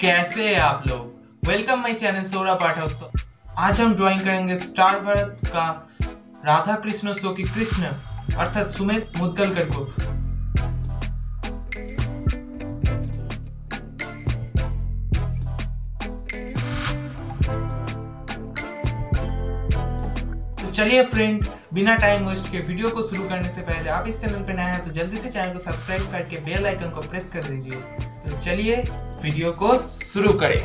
कैसे हैं आप लोग। वेलकम माय चैनल सोराव पाठ दोस्तों। आज हम ड्राइंग करेंगे स्टार भारत का राधा कृष्ण शो की कृष्ण अर्थात सुमेध मुदगलकर को। तो चलिए फ्रेंड, बिना टाइम वेस्ट के वीडियो को शुरू करने से पहले आप इस चैनल पर नए हैं तो जल्दी से चैनल को सब्सक्राइब करके बेल आइकन को प्रेस कर दीजिए। तो चलिए वीडियो को शुरू करें।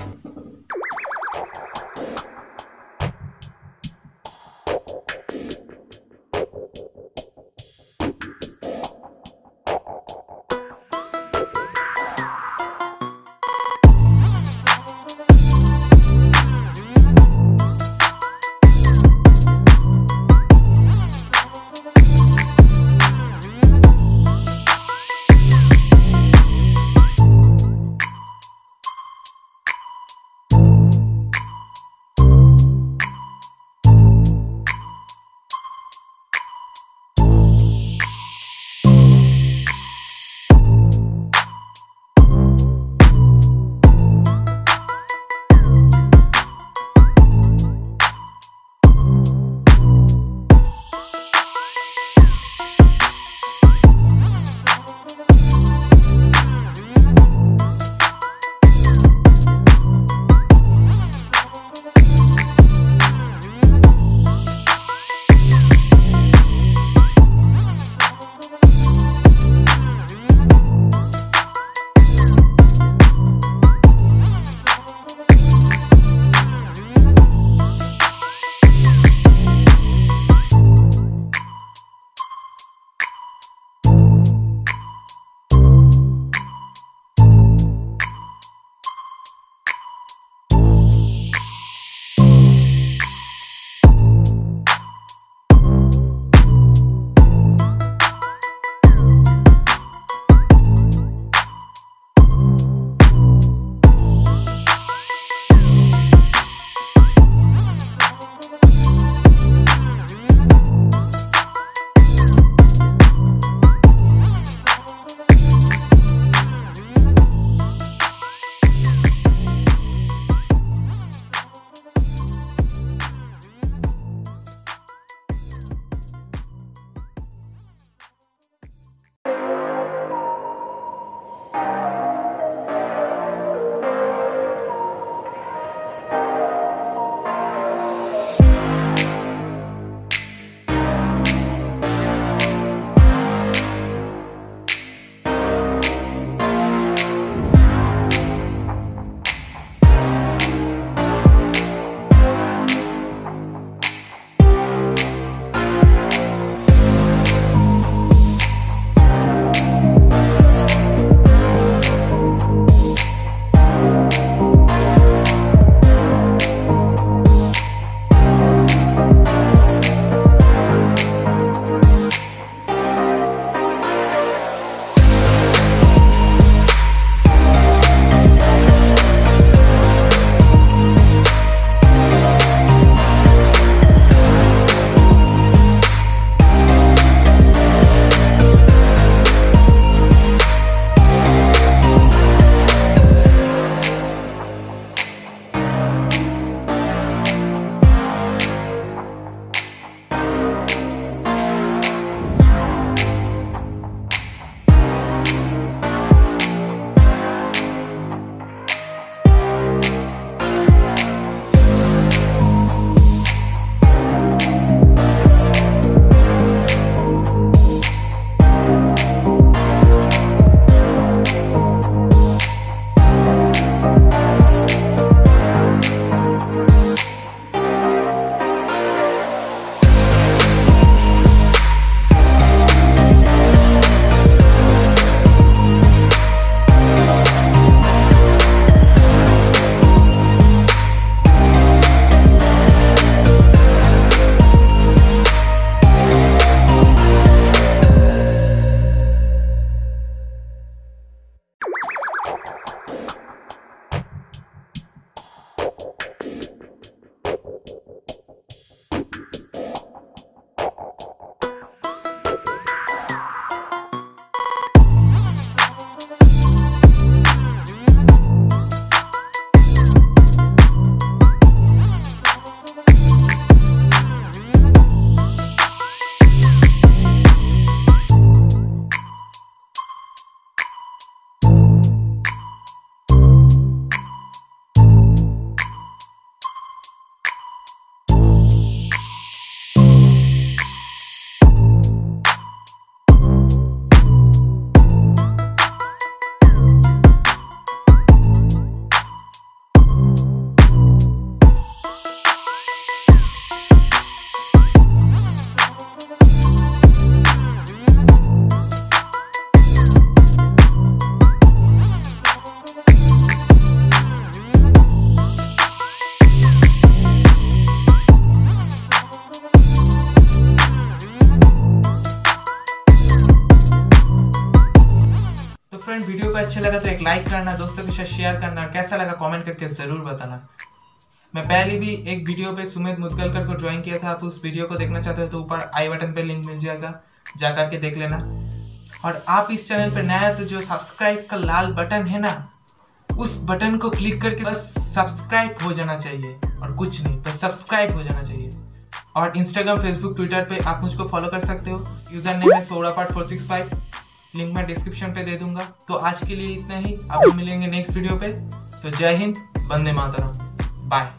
लाइक करना, दोस्तों के साथ शेयर करना, कैसा लगा कमेंट करके ज़रूर बताना। मैं पहले भी एक वीडियो पे सुमेध मुदगलकर को ज्वाइन किया था, आप उस वीडियो को देखना चाहते हो तो ऊपर आई बटन पे लिंक मिल जाएगा, जा करके देख लेना। और आप इस चैनल पे नया है तो जो सब्सक्राइब का लाल बटन है ना, उस बटन को क्लिक करके बस सब्सक्राइब हो जाना चाहिए और कुछ नहीं, बस सब्सक्राइब हो जाना चाहिए। और इंस्टाग्राम, फेसबुक, ट्विटर पे आप मुझको फॉलो कर सकते हो। यूज़र नेम है Sourav465, लिंक मैं डिस्क्रिप्शन पे दे दूंगा। तो आज के लिए इतना ही, अब हम मिलेंगे नेक्स्ट वीडियो पे। तो जय हिंद, वंदे मातरम, बाय।